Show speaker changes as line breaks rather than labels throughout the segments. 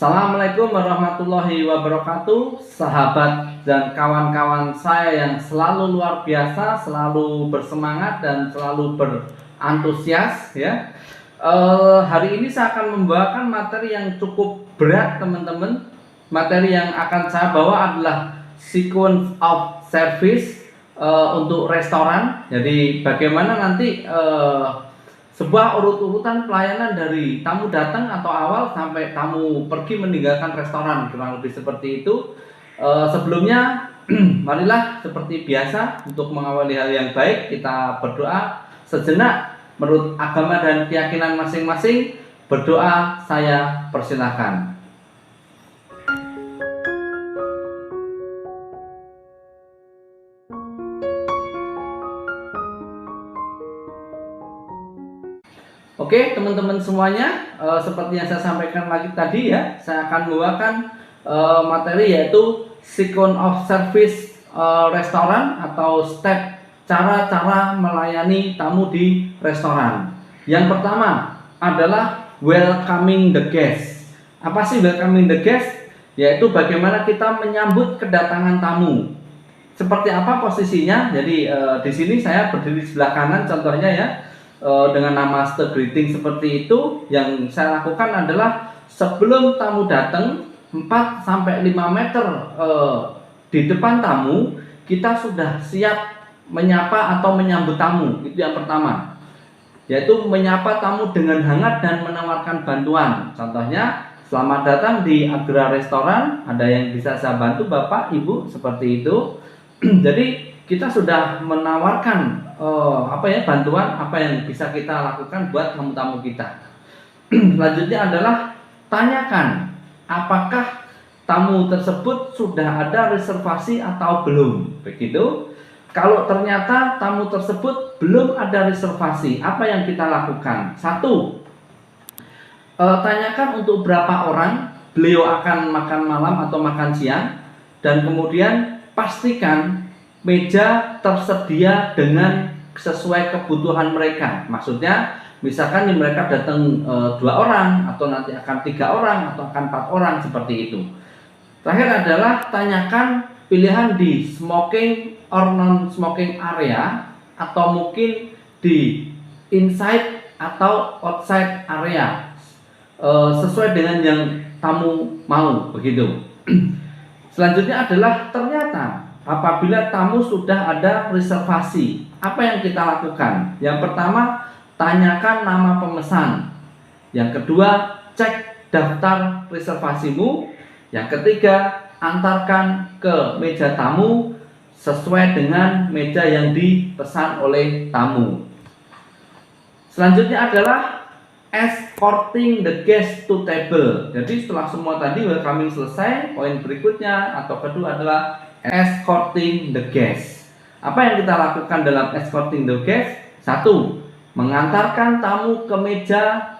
Assalamualaikum warahmatullahi wabarakatuh, sahabat dan kawan-kawan saya yang selalu luar biasa, selalu bersemangat dan selalu berantusias ya. Hari ini saya akan membawakan materi yang cukup berat teman-teman. Materi yang akan saya bawa adalah sequence of service untuk restoran. Jadi bagaimana nanti sebuah urut-urutan pelayanan dari tamu datang atau awal sampai tamu pergi meninggalkan restoran, kurang lebih seperti itu. Sebelumnya marilah seperti biasa untuk mengawali hal yang baik kita berdoa sejenak menurut agama dan keyakinan masing-masing. Berdoa saya persilahkan. Oke teman-teman semuanya, seperti yang saya sampaikan lagi tadi ya, saya akan membawakan materi yaitu sequence of service restoran atau step cara-cara melayani tamu di restoran. Yang pertama adalah welcoming the guest. Apa sih welcoming the guest? Yaitu bagaimana kita menyambut kedatangan tamu. Seperti apa posisinya? Jadi di sini saya berdiri sebelah kanan contohnya ya. Dengan nama master greeting seperti itu, yang saya lakukan adalah sebelum tamu datang 4-5 meter di depan tamu, kita sudah siap menyapa atau menyambut tamu. Itu yang pertama, yaitu menyapa tamu dengan hangat dan menawarkan bantuan. Contohnya, selamat datang di Agra Restoran, ada yang bisa saya bantu Bapak Ibu, seperti itu. Jadi kita sudah menawarkan bantuan apa yang bisa kita lakukan buat tamu-tamu kita. Selanjutnya adalah tanyakan apakah tamu tersebut sudah ada reservasi atau belum. Begitu. Kalau ternyata tamu tersebut belum ada reservasi, apa yang kita lakukan? Satu, tanyakan untuk berapa orang beliau akan makan malam atau makan siang, dan kemudian pastikan meja tersedia dengan sesuai kebutuhan mereka. Maksudnya misalkan mereka datang 2 orang atau nanti akan 3 orang atau akan 4 orang, seperti itu. Terakhir adalah tanyakan pilihan di smoking or non smoking area, atau mungkin di inside atau outside area, sesuai dengan yang tamu mau, begitu. Selanjutnya adalah ternyata apabila tamu sudah ada reservasi, apa yang kita lakukan? Yang pertama, tanyakan nama pemesan. Yang kedua, cek daftar reservasimu. Yang ketiga, antarkan ke meja tamu sesuai dengan meja yang dipesan oleh tamu. Selanjutnya adalah escorting the guest to table. Jadi setelah semua tadi welcoming selesai, poin berikutnya atau kedua adalah escorting the guest. Apa yang kita lakukan dalam escorting the guest? Satu, mengantarkan tamu ke meja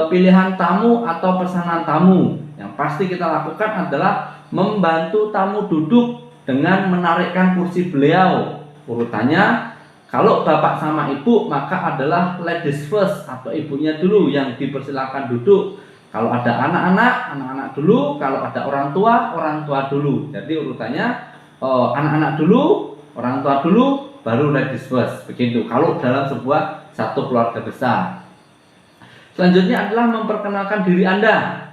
pilihan tamu atau pesanan tamu. Yang pasti kita lakukan adalah membantu tamu duduk dengan menarikkan kursi beliau. Urutannya, kalau bapak sama ibu maka adalah ladies first atau ibunya dulu yang dipersilakan duduk. Kalau ada anak-anak dulu. Kalau ada orang tua dulu. Jadi urutannya anak-anak dulu, orang tua dulu, baru ladies first, begitu kalau dalam sebuah satu keluarga besar. Selanjutnya adalah memperkenalkan diri Anda.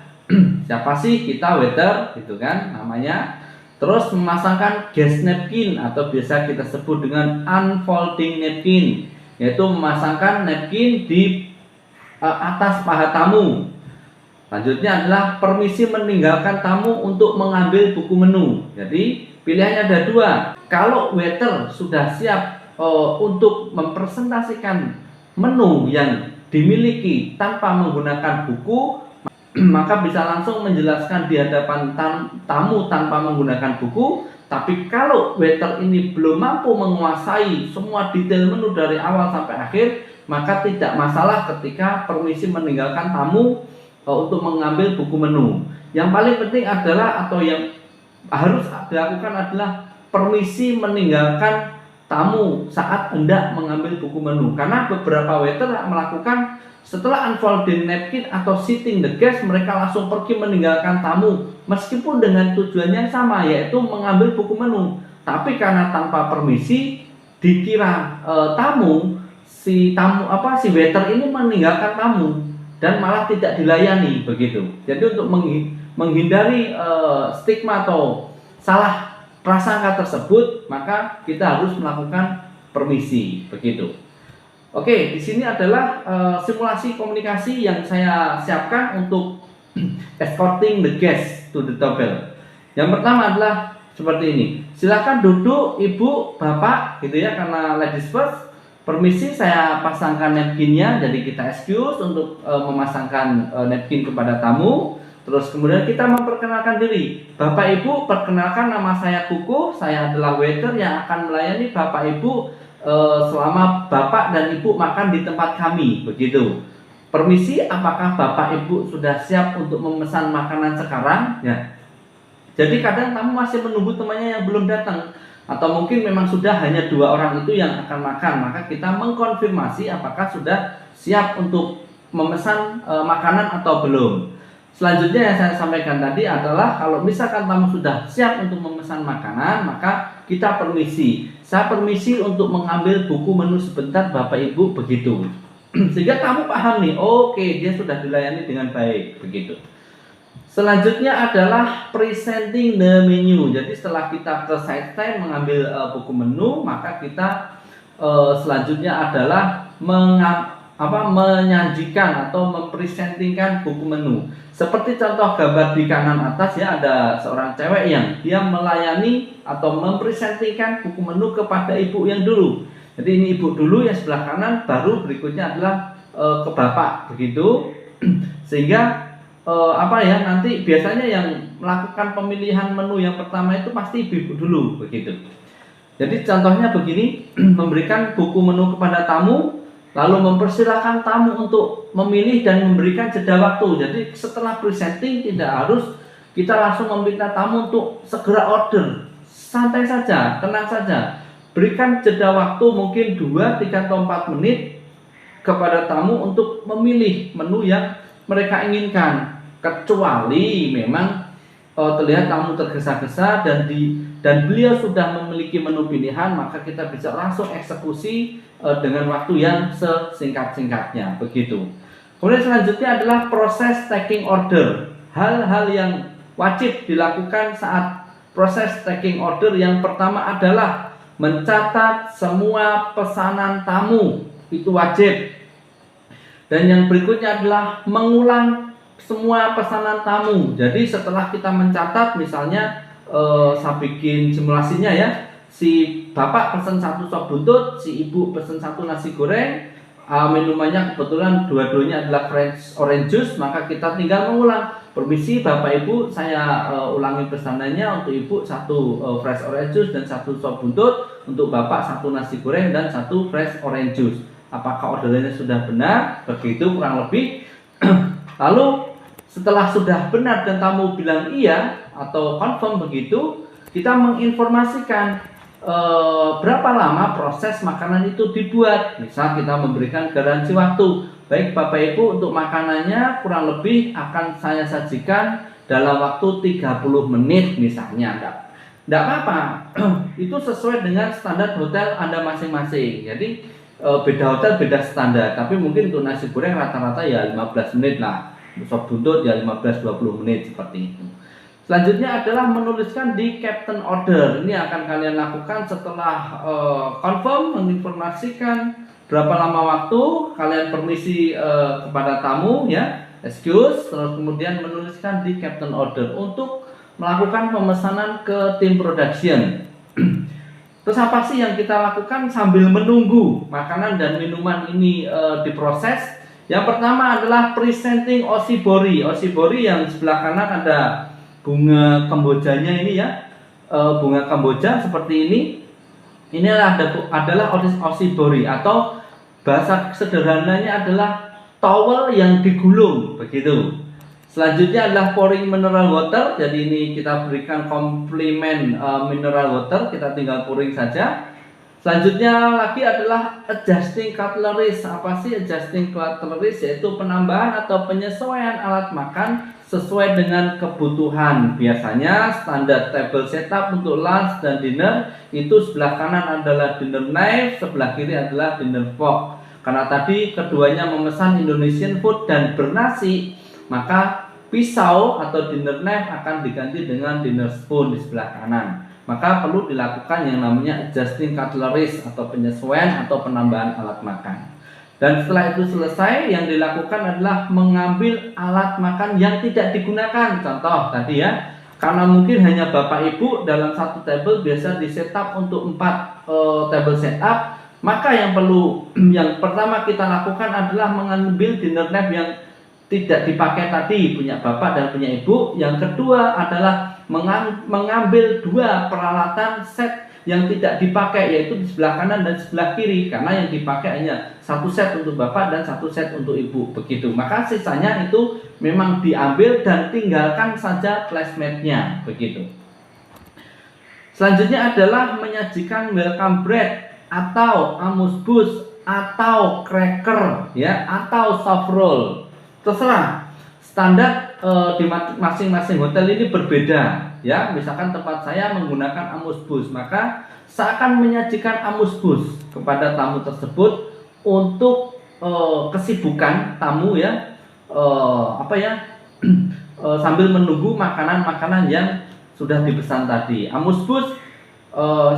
Siapa sih kita, waiter gitu kan namanya. Terus memasangkan guest napkin atau biasa kita sebut dengan unfolding napkin, yaitu memasangkan napkin di atas paha tamu. Selanjutnya adalah permisi meninggalkan tamu untuk mengambil buku menu. Jadi pilihannya ada 2. Kalau waiter sudah siap untuk mempresentasikan menu yang dimiliki tanpa menggunakan buku, maka bisa langsung menjelaskan di hadapan tamu tanpa menggunakan buku. Tapi kalau waiter ini belum mampu menguasai semua detail menu dari awal sampai akhir, maka tidak masalah ketika permisi meninggalkan tamu untuk mengambil buku menu. Yang paling penting adalah, atau yang harus dilakukan adalah permisi meninggalkan tamu saat hendak mengambil buku menu. Karena beberapa waiter melakukan setelah unfolding napkin atau sitting the guest, mereka langsung pergi meninggalkan tamu meskipun dengan tujuan yang sama, yaitu mengambil buku menu. Tapi karena tanpa permisi, dikira si waiter ini meninggalkan tamu dan malah tidak dilayani begitu. Jadi untuk menghindari stigma atau salah prasangka tersebut, maka kita harus melakukan permisi begitu. Oke, di sini adalah simulasi komunikasi yang saya siapkan untuk escorting the guest to the table. Yang pertama adalah seperti ini. Silakan duduk ibu, bapak, gitu ya, karena ladies first. Permisi, saya pasangkan napkinnya. Jadi kita excuse untuk memasangkan napkin kepada tamu. Terus kemudian kita memperkenalkan diri. Bapak ibu, perkenalkan nama saya Kuku. Saya adalah waiter yang akan melayani bapak ibu selama bapak dan ibu makan di tempat kami, begitu. Permisi, apakah bapak ibu sudah siap untuk memesan makanan sekarang? Ya. Jadi kadang tamu masih menunggu temannya yang belum datang, atau mungkin memang sudah hanya 2 orang itu yang akan makan, maka kita mengkonfirmasi apakah sudah siap untuk memesan makanan atau belum. Selanjutnya yang saya sampaikan tadi adalah kalau misalkan tamu sudah siap untuk memesan makanan, maka kita permisi. Saya permisi untuk mengambil buku menu sebentar Bapak Ibu, begitu. Sehingga tamu paham nih, oke, dia sudah dilayani dengan baik, begitu. Selanjutnya adalah presenting the menu. Jadi setelah kita ke side stand mengambil buku menu, maka kita selanjutnya adalah menyajikan atau mempresentingkan buku menu. Seperti contoh gambar di kanan atas ya, ada seorang cewek yang dia melayani atau mempresentingkan buku menu kepada ibu yang dulu. Jadi ini ibu dulu yang sebelah kanan, baru berikutnya adalah ke bapak, begitu. Sehingga nanti biasanya yang melakukan pemilihan menu yang pertama itu pasti ibu dulu, begitu. Jadi contohnya begini, memberikan buku menu kepada tamu, lalu mempersilahkan tamu untuk memilih dan memberikan jeda waktu. Jadi setelah presenting tidak harus kita langsung meminta tamu untuk segera order. Santai saja, tenang saja. Berikan jeda waktu mungkin 2, 3, atau 4 menit kepada tamu untuk memilih menu yang mereka inginkan. Kecuali memang terlihat tamu tergesa-gesa dan beliau sudah memiliki menu pilihan, maka kita bisa langsung eksekusi dengan waktu yang sesingkat-singkatnya, begitu. Kemudian selanjutnya adalah proses taking order. Hal-hal yang wajib dilakukan saat proses taking order, yang pertama adalah mencatat semua pesanan tamu, itu wajib. Dan yang berikutnya adalah mengulang semua pesanan tamu. Jadi setelah kita mencatat, misalnya saya bikin simulasinya ya, si bapak pesen 1 sop buntut, si ibu pesen 1 nasi goreng, minumannya kebetulan dua-duanya adalah fresh orange juice, maka kita tinggal mengulang. Permisi bapak ibu, saya ulangi pesanannya. Untuk ibu 1 fresh orange juice dan 1 sop buntut, untuk bapak 1 nasi goreng dan 1 fresh orange juice. Apakah orderannya sudah benar? Begitu kurang lebih. Lalu setelah sudah benar dan tamu bilang iya atau confirm begitu, kita menginformasikan berapa lama proses makanan itu dibuat. Misal kita memberikan garansi waktu, baik Bapak Ibu, untuk makanannya kurang lebih akan saya sajikan dalam waktu 30 menit misalnya. Tidak apa-apa, itu sesuai dengan standar hotel Anda masing-masing. Jadi beda hotel beda standar, tapi mungkin untuk nasi goreng rata-rata ya 15 menit lah, sop buntut ya 15-20 menit seperti itu. Selanjutnya adalah menuliskan di captain order. Ini akan kalian lakukan setelah confirm, menginformasikan berapa lama waktu, kalian permisi kepada tamu ya, excuse, terus kemudian menuliskan di captain order untuk melakukan pemesanan ke tim production. Terus apa sih yang kita lakukan sambil menunggu makanan dan minuman ini diproses? Yang pertama adalah presenting osibori. Osibori yang sebelah kanan ada bunga kembojanya ini ya, bunga kamboja seperti ini. Inilah adalah osibori, atau bahasa sederhananya adalah towel yang digulung, begitu. Selanjutnya adalah pouring mineral water. Jadi ini kita berikan komplimen mineral water, kita tinggal pouring saja. Selanjutnya lagi adalah adjusting cutleries. Apa sih adjusting cutleries? Yaitu penambahan atau penyesuaian alat makan sesuai dengan kebutuhan. Biasanya standar table setup untuk lunch dan dinner itu sebelah kanan adalah dinner knife, sebelah kiri adalah dinner fork. Karena tadi keduanya memesan Indonesian food dan bernasi, maka pisau atau dinner knife akan diganti dengan dinner spoon di sebelah kanan. Maka perlu dilakukan yang namanya adjusting cutleries atau penyesuaian atau penambahan alat makan. Dan setelah itu selesai, yang dilakukan adalah mengambil alat makan yang tidak digunakan. Contoh tadi ya, karena mungkin hanya bapak ibu dalam satu table biasa di setup untuk 4 table setup, maka yang pertama kita lakukan adalah mengambil dinner knife yang tidak dipakai tadi punya bapak dan punya ibu. Yang kedua adalah mengambil 2 peralatan set yang tidak dipakai, yaitu di sebelah kanan dan sebelah kiri, karena yang dipakai hanya 1 set untuk bapak dan 1 set untuk ibu, begitu. Maka sisanya itu memang diambil dan tinggalkan saja placematnya, begitu. Selanjutnya adalah menyajikan welcome bread atau amuse-bouche atau cracker ya, atau soft roll, terserah. Standar di masing-masing hotel ini berbeda ya. Misalkan tempat saya menggunakan amuse-bouche, maka saya akan menyajikan amuse-bouche kepada tamu tersebut untuk kesibukan tamu ya, sambil menunggu makanan-makanan yang sudah dipesan tadi. Amuse-bouche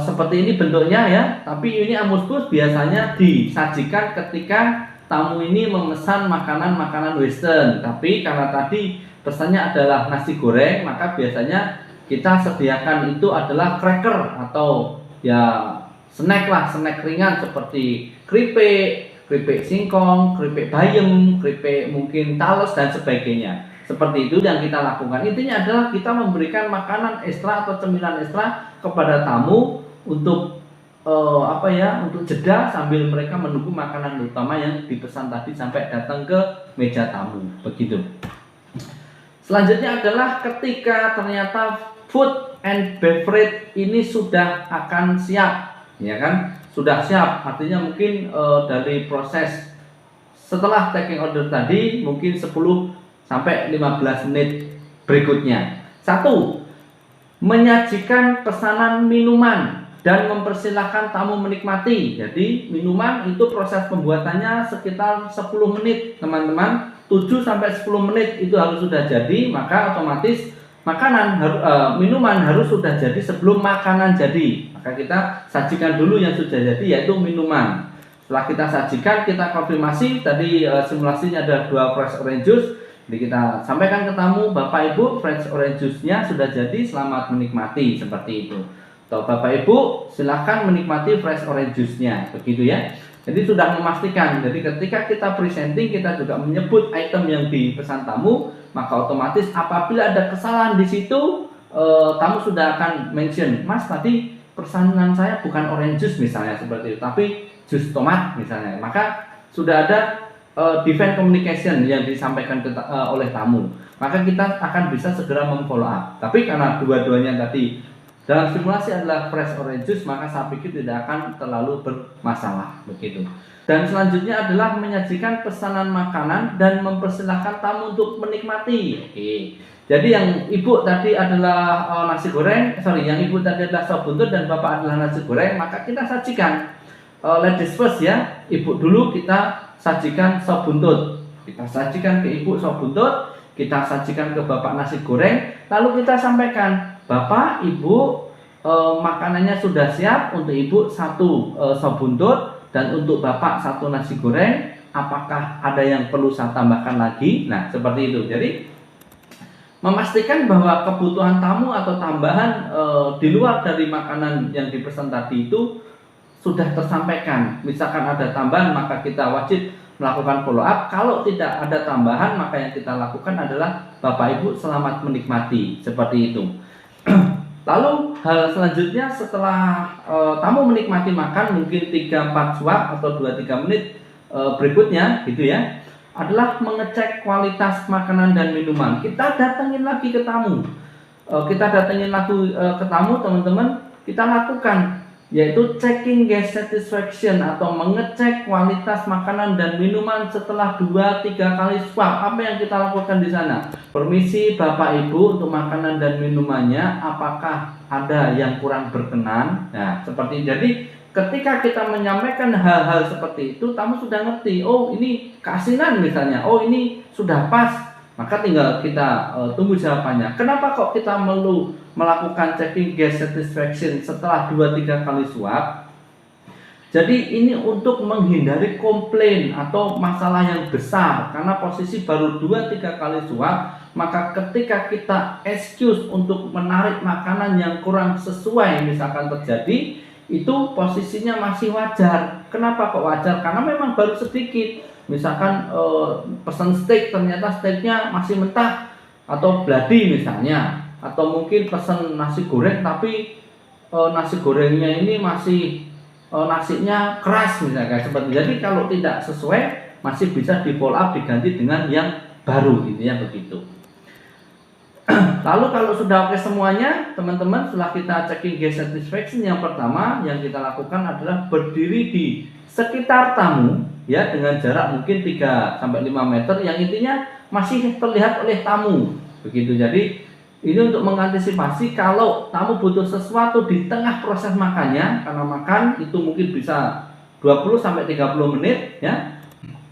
seperti ini bentuknya ya, tapi ini amuse-bouche biasanya disajikan ketika tamu ini memesan makanan-makanan western. Tapi karena tadi pesannya adalah nasi goreng, maka biasanya kita sediakan itu adalah cracker atau ya snack lah, snack ringan seperti keripik singkong, keripik bayam, keripik mungkin talas dan sebagainya. Seperti itu yang kita lakukan. Intinya adalah kita memberikan makanan ekstra atau cemilan ekstra kepada tamu untuk untuk jeda sambil mereka menunggu makanan utama yang dipesan tadi sampai datang ke meja tamu, begitu. Selanjutnya adalah ketika ternyata food and beverage ini sudah akan siap, ya kan? Sudah siap, artinya mungkin dari proses setelah taking order tadi mungkin 10 sampai 15 menit berikutnya. 1. Menyajikan pesanan minuman dan mempersilahkan tamu menikmati. Jadi minuman itu proses pembuatannya sekitar 10 menit teman-teman. 7 sampai 10 menit itu harus sudah jadi, maka otomatis minuman harus sudah jadi sebelum makanan jadi. Maka kita sajikan dulu yang sudah jadi, yaitu minuman. Setelah kita sajikan, kita konfirmasi tadi simulasinya ada 2 fresh orange juice. Jadi kita sampaikan ke tamu, Bapak Ibu fresh orange juice-nya sudah jadi, selamat menikmati, seperti itu. Atau Bapak Ibu silahkan menikmati fresh orange juice-nya, begitu ya. Jadi sudah memastikan. Jadi ketika kita presenting, kita juga menyebut item yang dipesan tamu, maka otomatis apabila ada kesalahan di situ, tamu sudah akan mention, Mas tadi pesanan saya bukan orange juice misalnya seperti itu, tapi jus tomat misalnya. Maka sudah ada defend communication yang disampaikan oleh tamu, maka kita akan bisa segera memfollow up. Tapi karena dua-duanya tadi dalam simulasi adalah fresh orange juice, maka saya pikir tidak akan terlalu bermasalah, begitu. Dan selanjutnya adalah menyajikan pesanan makanan dan mempersilahkan tamu untuk menikmati. Oke. Jadi yang ibu tadi adalah yang ibu tadi adalah sop buntut dan bapak adalah nasi goreng, maka kita sajikan ladies first ya, ibu dulu kita sajikan sop buntut. Kita sajikan ke ibu sop buntut, kita sajikan ke bapak nasi goreng, lalu kita sampaikan, Bapak, Ibu, makanannya sudah siap, untuk Ibu 1 sop buntut dan untuk Bapak 1 nasi goreng. Apakah ada yang perlu saya tambahkan lagi? Nah, seperti itu. Jadi memastikan bahwa kebutuhan tamu atau tambahan di luar dari makanan yang dipesan tadi itu sudah tersampaikan. Misalkan ada tambahan, maka kita wajib melakukan follow up. Kalau tidak ada tambahan, maka yang kita lakukan adalah Bapak Ibu selamat menikmati, seperti itu. Lalu hal selanjutnya setelah tamu menikmati makan mungkin 3-4 suap atau 2-3 menit berikutnya gitu ya, adalah mengecek kualitas makanan dan minuman. Kita datengin lagi ke tamu. Teman-teman, kita lakukan yaitu checking guest satisfaction atau mengecek kualitas makanan dan minuman setelah 2-3 kali swab. Apa yang kita lakukan di sana? Permisi Bapak Ibu, untuk makanan dan minumannya apakah ada yang kurang berkenan? Nah, seperti jadi ketika kita menyampaikan hal-hal seperti itu, tamu sudah ngerti, oh ini keasinan misalnya, oh ini sudah pas, maka tinggal kita tunggu jawabannya. Kenapa kok kita perlu melakukan checking guest satisfaction setelah 2-3 kali swab? Jadi ini untuk menghindari komplain atau masalah yang besar, karena posisi baru 2-3 kali swab, maka ketika kita excuse untuk menarik makanan yang kurang sesuai misalkan terjadi, itu posisinya masih wajar. Kenapa kok wajar? Karena memang baru sedikit. Misalkan pesan steak, ternyata steaknya masih mentah atau bloody misalnya, atau mungkin pesan nasi goreng tapi nasi gorengnya ini masih nasinya keras misalkan seperti. Jadi kalau tidak sesuai masih bisa di follow up, diganti dengan yang baru gitu ya, begitu. Lalu kalau sudah oke semuanya, teman-teman, setelah kita checking guest satisfaction, yang pertama yang kita lakukan adalah berdiri di sekitar tamu ya, dengan jarak mungkin 3-5 meter, yang intinya masih terlihat oleh tamu begitu. Jadi ini untuk mengantisipasi kalau tamu butuh sesuatu di tengah proses makannya, karena makan itu mungkin bisa 20-30 menit ya,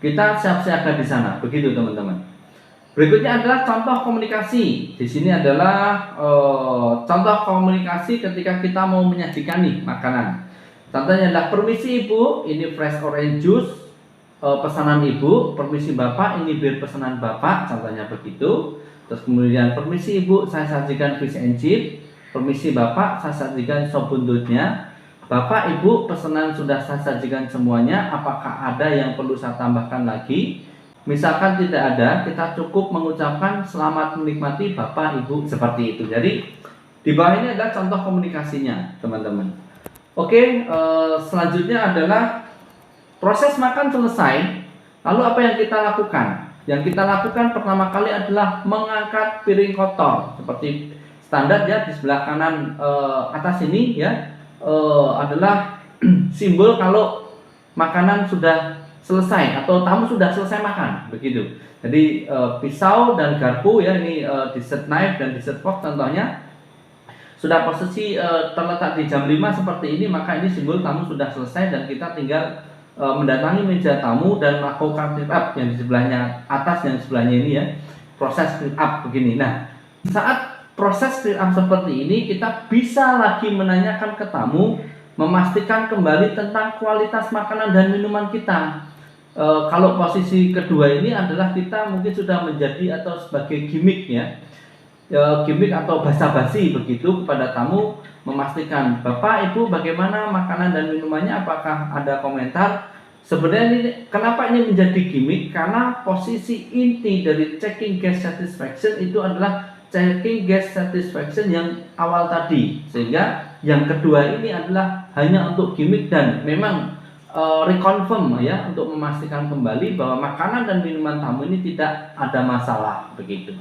kita siap siaga di sana begitu teman-teman. Berikutnya adalah contoh komunikasi. Di sini adalah contoh komunikasi ketika kita mau menyajikan nih makanan. Contohnya adalah, permisi Ibu, ini fresh orange juice, pesanan Ibu. Permisi Bapak, ini bir pesanan Bapak, contohnya begitu. Terus kemudian, permisi Ibu, saya sajikan fish and chip. Permisi Bapak, saya sajikan sop buntutnya. Bapak Ibu, pesanan sudah saya sajikan semuanya. Apakah ada yang perlu saya tambahkan lagi? Misalkan tidak ada, kita cukup mengucapkan selamat menikmati Bapak Ibu, seperti itu. Jadi di bawah ini adalah contoh komunikasinya teman-teman. Oke, selanjutnya adalah proses makan selesai. Lalu apa yang kita lakukan? Yang kita lakukan pertama kali adalah mengangkat piring kotor, seperti standar ya, di sebelah kanan atas ini ya, adalah simbol kalau makanan sudah selesai atau tamu sudah selesai makan begitu. Jadi pisau dan garpu ya, ini dessert knife dan dessert fork contohnya sudah posisi terletak di jam 5 seperti ini, maka ini simbol tamu sudah selesai dan kita tinggal mendatangi meja tamu dan melakukan clean up yang di sebelahnya atas dan sebelahnya ini ya, proses clean up begini. Nah, saat proses clean up seperti ini, kita bisa lagi menanyakan ke tamu, memastikan kembali tentang kualitas makanan dan minuman kita. Kalau posisi kedua ini adalah kita mungkin sudah menjadi atau sebagai gimmick ya, gimmick atau basa-basi begitu kepada tamu, memastikan Bapak Ibu bagaimana makanan dan minumannya, apakah ada komentar. Sebenarnya ini, kenapa ini menjadi gimmick? Karena posisi inti dari checking guest satisfaction itu adalah checking guest satisfaction yang awal tadi, sehingga yang kedua ini adalah hanya untuk gimmick dan memang reconfirm ya, untuk memastikan kembali bahwa makanan dan minuman tamu ini tidak ada masalah begitu.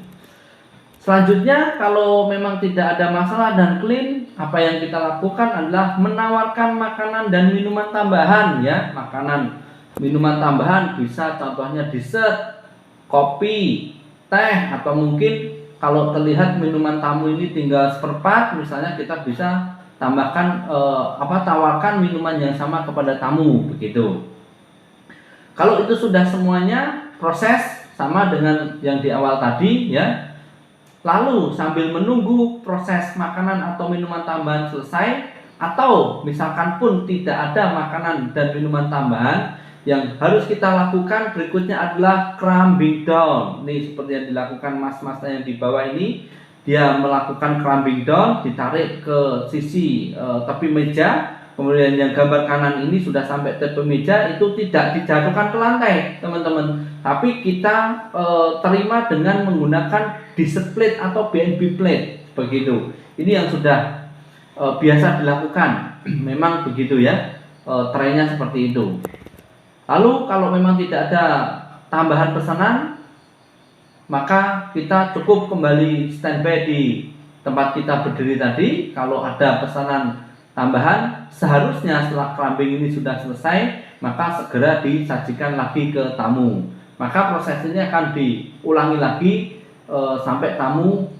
Selanjutnya, kalau memang tidak ada masalah dan clean, apa yang kita lakukan adalah menawarkan makanan dan minuman tambahan ya. Makanan minuman tambahan bisa contohnya dessert, kopi, teh, atau mungkin kalau terlihat minuman tamu ini tinggal seperempat, misalnya kita bisa tambahkan tawarkan minuman yang sama kepada tamu begitu. Kalau itu sudah semuanya proses sama dengan yang di awal tadi ya. Lalu sambil menunggu proses makanan atau minuman tambahan selesai, atau misalkan pun tidak ada makanan dan minuman tambahan, yang harus kita lakukan berikutnya adalah crumbing down. Nih seperti yang dilakukan mas-mas yang di bawah ini, dia melakukan crumbing down, ditarik ke sisi tepi meja, kemudian yang gambar kanan ini sudah sampai tepi meja, itu tidak dijatuhkan ke lantai teman-teman, tapi kita terima dengan menggunakan dessert plate atau BNB plate begitu. Ini yang sudah biasa dilakukan, memang begitu ya, trennya seperti itu. Lalu kalau memang tidak ada tambahan pesanan, maka kita cukup kembali standby di tempat kita berdiri tadi. Kalau ada pesanan tambahan. Seharusnya setelah clubbing ini sudah selesai, maka segera disajikan lagi ke tamu. Maka proses ini akan diulangi lagi sampai tamu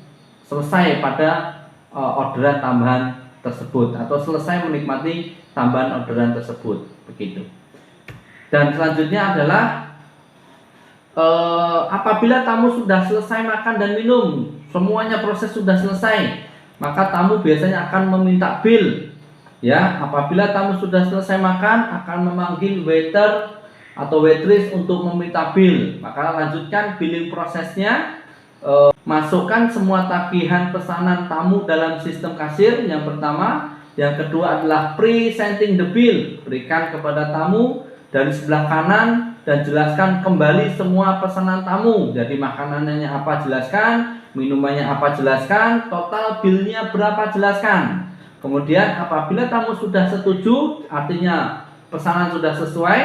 selesai pada orderan tambahan tersebut atau selesai menikmati tambahan orderan tersebut, begitu. Dan selanjutnya adalah apabila tamu sudah selesai makan dan minum, semuanya proses sudah selesai, maka tamu biasanya akan meminta bill. Ya, apabila tamu sudah selesai makan, akan memanggil waiter atau waitress untuk meminta bill. Maka lanjutkan billing prosesnya. Masukkan semua tagihan pesanan tamu dalam sistem kasir yang pertama. Yang kedua adalah presenting the bill. Berikan kepada tamu dari sebelah kanan dan jelaskan kembali semua pesanan tamu. Jadi makanannya apa jelaskan, minumannya apa jelaskan, total billnya berapa jelaskan. Kemudian apabila tamu sudah setuju, artinya pesanan sudah sesuai,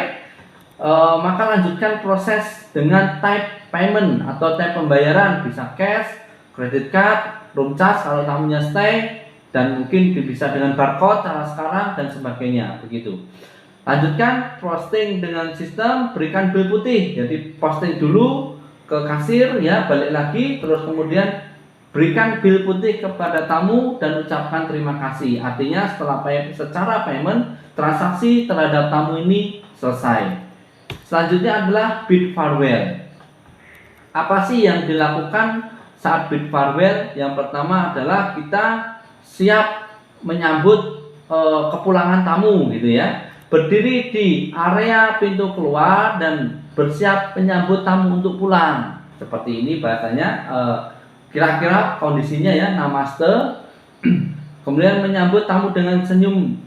maka lanjutkan proses dengan type payment atau type pembayaran, bisa cash, credit card, room charge kalau tamunya stay, dan mungkin bisa dengan barcode cara sekarang dan sebagainya, begitu. Lanjutkan posting dengan sistem berikan bill putih. Jadi posting dulu ke kasir ya, balik lagi, terus kemudian berikan bill putih kepada tamu dan ucapkan terima kasih. Artinya secara payment transaksi terhadap tamu ini selesai. Selanjutnya adalah bid farewell. Apa sih yang dilakukan saat bid farewell? Yang pertama adalah kita siap menyambut kepulangan tamu gitu ya. Berdiri di area pintu keluar dan bersiap menyambut tamu untuk pulang. Seperti ini bahasanya. Kira-kira kondisinya ya, namaste. Kemudian menyambut tamu dengan senyum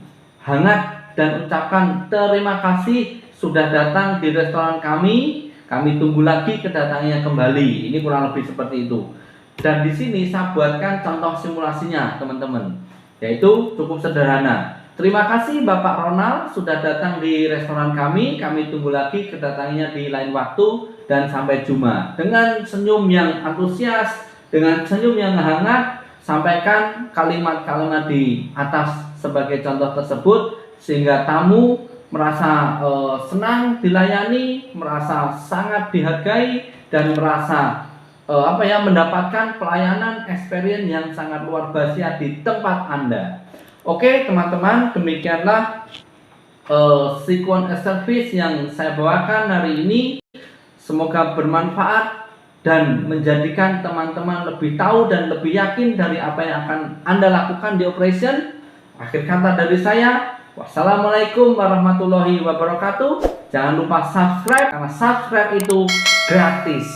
hangat dan ucapkan terima kasih sudah datang di restoran kami. Kami tunggu lagi kedatangannya kembali. Ini kurang lebih seperti itu. Dan di sini saya buatkan contoh simulasinya, teman-teman. Yaitu cukup sederhana. Terima kasih Bapak Ronald sudah datang di restoran kami. Kami tunggu lagi kedatangannya di lain waktu dan sampai jumpa. Dengan senyum yang antusias, dengan senyum yang hangat, sampaikan kalimat-kalimat di atas sebagai contoh tersebut sehingga tamu merasa senang dilayani, merasa sangat dihargai dan merasa mendapatkan pelayanan experience yang sangat luar biasa di tempat Anda. Oke, teman-teman, demikianlah sequence service yang saya bawakan hari ini. Semoga bermanfaat dan menjadikan teman-teman lebih tahu dan lebih yakin dari apa yang akan Anda lakukan di operation. Akhir kata dari saya, wassalamualaikum warahmatullahi wabarakatuh. Jangan lupa subscribe karena subscribe itu gratis.